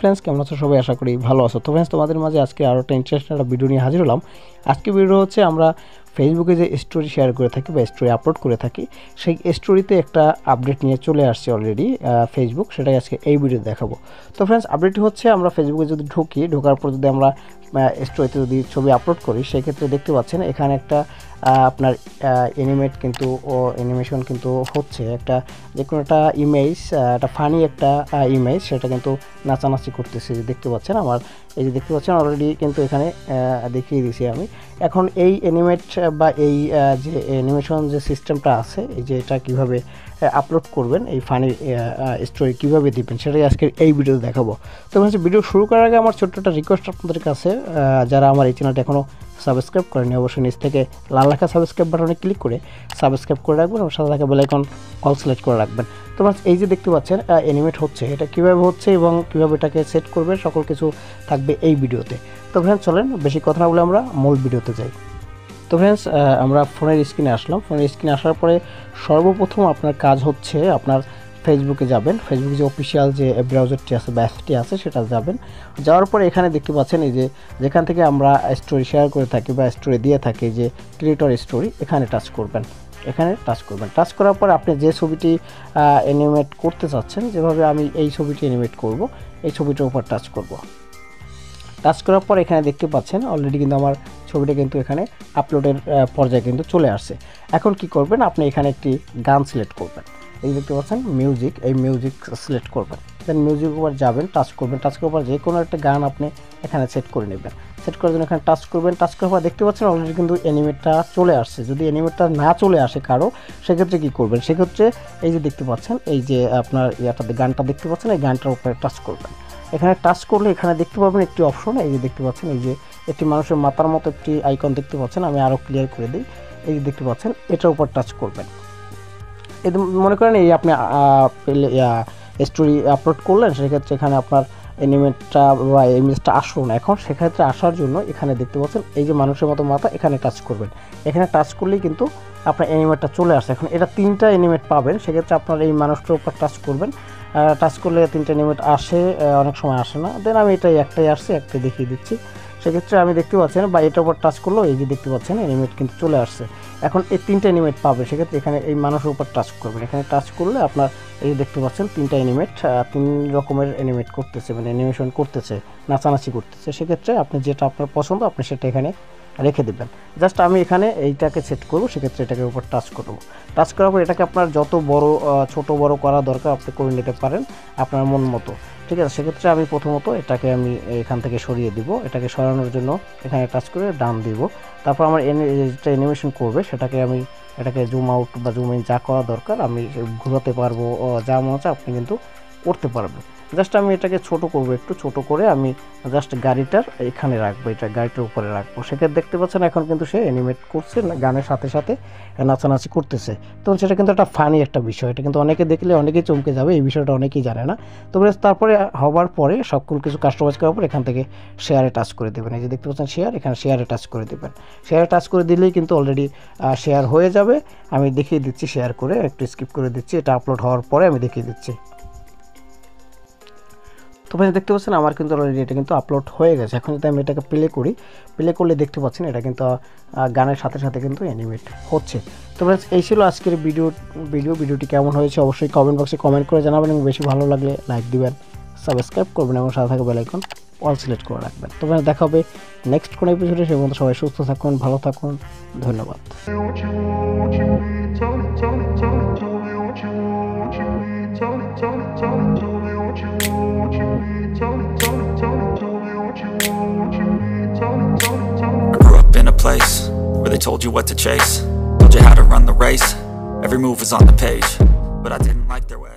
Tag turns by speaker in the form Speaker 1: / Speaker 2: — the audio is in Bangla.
Speaker 1: ফ্রেন্ডস, কেমন আছো সবাই? আশা করি ভালো আছো। তো ফ্রেন্ডস, তোমাদের মাঝে আজকে আরও একটা ইন্টারেস্টিং একটা ভিডিও নিয়ে হাজির হলাম। আজকে ভিডিও হচ্ছে আমরা ফেসবুকে যে স্টোরি শেয়ার করে থাকি বা স্টোরি আপলোড করে থাকি, সেই স্টোরিতে একটা আপডেট নিয়ে চলে আসছে অলরেডি ফেসবুক, সেটাই আজকে এই ভিডিও দেখাবো। তো ফ্রেন্ডস, আপডেটটি হচ্ছে আমরা ফেসবুকে যদি ঢোকার পর যদি আমরা স্টোরিতে যদি ছবি আপলোড করি, সেক্ষেত্রে দেখতে পাচ্ছেন এখানে একটা আপনার অ্যানিমেশন কিন্তু হচ্ছে একটা যে কোনো একটা ইমেজ, একটা ফানি একটা ইমেজ, সেটা কিন্তু নাচানাচি করতেছে। যে দেখতে পাচ্ছেন আমার এই যে দেখতে পাচ্ছেন অলরেডি কিন্তু এখানে দেখিয়ে দিয়েছি আমি। এখন এই অ্যানিমেট বা এই যে অ্যানিমেশন যে সিস্টেমটা আছে, এই যে এটা কীভাবে আপলোড করবেন, এই ফানি স্টোরি কীভাবে দিবেন, সেটাই আজকে এই ভিডিওতে দেখাবো। তো হচ্ছে ভিডিও শুরু করার আগে আমার ছোট্ট একটা রিকোয়েস্ট আপনাদের কাছে, যারা আমার এই চ্যানেলটা এখনও সাবস্ক্রাইব করেনি, অবশ্যই নিচ থেকে লাল লেখা সাবস্ক্রাইব বাটনে ক্লিক করে সাবস্ক্রাইব করে রাখবেন এবং সাথে থাকা বেল আইকন অল সিলেক্ট করে রাখবেন। তো এই যে দেখতে পাচ্ছেন অ্যানিমেট হচ্ছে, এটা কীভাবে হচ্ছে এবং কীভাবে এটাকে সেট করবে, সকল কিছু থাকবে এই ভিডিওতে। তো ফ্রেন্ডস, চলেন বেশি কথা না বলে আমরা মূল ভিডিওতে যাই। তো ফ্রেন্ডস, আমরা ফোনের স্ক্রিনে আসলাম। ফোনের স্ক্রিনে আসার পরে সর্বপ্রথম আপনার কাজ হচ্ছে আপনার ফেসবুকে যাবেন। ফেসবুক যে অফিসিয়াল যে ব্রাউজারটি আছে বা অ্যাপসটি আছে, সেটা যাবেন। যাওয়ার পরে এখানে দেখতে পাচ্ছেন এই যে যেখান থেকে আমরা স্টোরি শেয়ার করে থাকি বা স্টোরি দিয়ে থাকি, যে ক্রিয়েটর স্টোরি, এখানে টাচ করবেন। টাচ করার পর আপনি যে ছবিটি অ্যানিমেট করতে চাচ্ছেন, যেভাবে আমি এই ছবিটি অ্যানিমেট করব, এই ছবিটার উপর টাচ করব। টাচ করার পর এখানে দেখতে পাচ্ছেন অলরেডি কিন্তু আমার ছবিটা কিন্তু এখানে আপলোডের পর্যায়ে কিন্তু চলে আসছে। এখন কি করবেন, আপনি এখানে একটি গান সিলেক্ট করবেন। এই দেখতে পাচ্ছেন মিউজিক, এই মিউজিক সিলেক্ট করবেন। দেন মিউজিক উপর যাবেন, টাচ করবেন। টাচ করার পর যে কোনো একটা গান আপনি এখানে সেট করে নেবেন। সেট করার জন্য এখানে টাচ করবেন। টাচ করার পর দেখতে পাচ্ছেন অলরেডি কিন্তু অ্যানিমেটটা চলে আসছে। যদি অ্যানিমেটটা না চলে আসে কারো, সেক্ষেত্রে কী করবেন, সেক্ষেত্রে এই যে দেখতে পাচ্ছেন এই যে আপনার গানটা দেখতে পাচ্ছেন, এই গানটার উপরে টাচ করবেন। এখানে টাচ করলে এখানে দেখতে পাবেন একটি অপশন, এই যে দেখতে পাচ্ছেন এই যে একটি মানুষের মাথার মতো একটি আইকন দেখতে পাচ্ছেন। আমি আরও ক্লিয়ার করে দিই। এই যে দেখতে পাচ্ছেন এটার উপর টাচ করবেন। এই মনে করেন এই আপনি স্টোরি আপলোড করলেন, সেক্ষেত্রে এখানে আপনার অ্যানিমেটটা বা ইমেজটা আসলো না। এখন সেক্ষেত্রে আসার জন্য এখানে দেখতে পাচ্ছেন এই যে মানুষের মতো মাথা, এখানে টাচ করবেন। এখানে টাচ করলেই কিন্তু আপনার অ্যানিমেটটা চলে আসে। এখন এটা 3টা অ্যানিমেট পাবেন, সেক্ষেত্রে আপনার এই মানুষটার উপর টাচ করবেন। টাচ করলে 3টা অ্যানিমেট আসে, অনেক সময় আসে না। দেন আমি একটাই আসছে, একটাই দেখিয়ে দিচ্ছি। সেক্ষেত্রে আমি দেখতে পাচ্ছেন বা এটার উপর টাচ করলেও এই যে দেখতে পাচ্ছেন অ্যানিমেট কিন্তু চলে আসছে। এখন এই 3টা অ্যানিমেট পাবে, সেক্ষেত্রে এখানে এই মানুষের উপর টাচ করবেন। এখানে টাচ করলে আপনার এই যে দেখতে পাচ্ছেন 3টা অ্যানিমেট, 3 রকমের অ্যানিমেট করতেছে, মানে অ্যানিমেশন করতেছে, নাচানাচি করতেছে। সেক্ষেত্রে আপনি যেটা আপনার পছন্দ আপনি সেটা এখানে রেখে দেবেন। জাস্ট আমি এখানে এইটাকে সেট করব, সেক্ষেত্রে এটাকে উপর টাচ করব। টাচ করার পর এটাকে আপনার যত বড় ছোট বড় করা দরকার আপনি করে নিতে পারেন আপনার মন মতো, ঠিক আছে। সেক্ষেত্রে আমি প্রথমত এটাকে আমি এখান থেকে সরিয়ে দিব। এটাকে সরানোর জন্য এখানে টাচ করে ডান দিব। তারপর আমার যেটা অ্যানিমেশন করবে সেটাকে আমি এটাকে জুম আউট বা জুম ইন যা করা দরকার আমি ঘোরাতে পারবো, যা মনে হচ্ছে আপনি কিন্তু করতে পারবেন। জাস্ট আমি এটাকে ছোট করব, একটু ছোট করে আমি জাস্ট গাড়িটার এখানে রাখবো, এটা গাড়িটার উপরে রাখবো। সেক্ষেত্রে দেখতে পাচ্ছেন এখন কিন্তু সে অ্যানিমেট করছে, গানের সাথে সাথে নাচানাচি করতেছে। তখন সেটা কিন্তু একটা ফানি একটা বিষয়, এটা কিন্তু অনেকে দেখলে অনেকেই চমকে যাবে, এই বিষয়টা অনেকেই জানে না। তবে তারপরে হওয়ার পরে সকল কিছু কাস্টমাইজ করার পর এখান থেকে শেয়ারে টাচ করে দেবেন। এই যে দেখতে পাচ্ছেন শেয়ার, এখানে শেয়ারে টাচ করে দেবেন। শেয়ারে টাচ করে দিলেই কিন্তু অলরেডি শেয়ার হয়ে যাবে। আমি দেখিয়ে দিচ্ছি শেয়ার করে, একটু স্কিপ করে দিচ্ছি, এটা আপলোড হওয়ার পরে আমি দেখিয়ে দিচ্ছি। তো ভাই দেখতে পাচ্ছেন আমার কিন্তু অলরেডি এটা কিন্তু আপলোড হয়ে গেছে। এখন যদি আমি এটাকে প্লে করি, প্লে করলে দেখতে পাচ্ছেন এটা কিন্তু গানের সাথে সাথে কিন্তু অ্যানিমেট হচ্ছে। তো ফ্রেন্ডস, এই ছিল আজকের ভিডিওটি কেমন হয়েছে অবশ্যই কমেন্ট বক্সে কমেন্ট করে জানাবেন এবং বেশি ভালো লাগলে লাইক দিবেন, সাবস্ক্রাইব করবেন এবং সাথে থাকা বেল আইকন অল সিলেক্ট করে রাখবেন। তো ফ্রেন্ডস, দেখা হবে নেক্সট কোনো এপিসোডে। সে পর্যন্ত সবাই সুস্থ থাকুন, ভালো থাকুন, ধন্যবাদ।
Speaker 2: I grew up in a place where they told you what to chase, told you how to run the race. Every move was on the page, but I didn't like their way.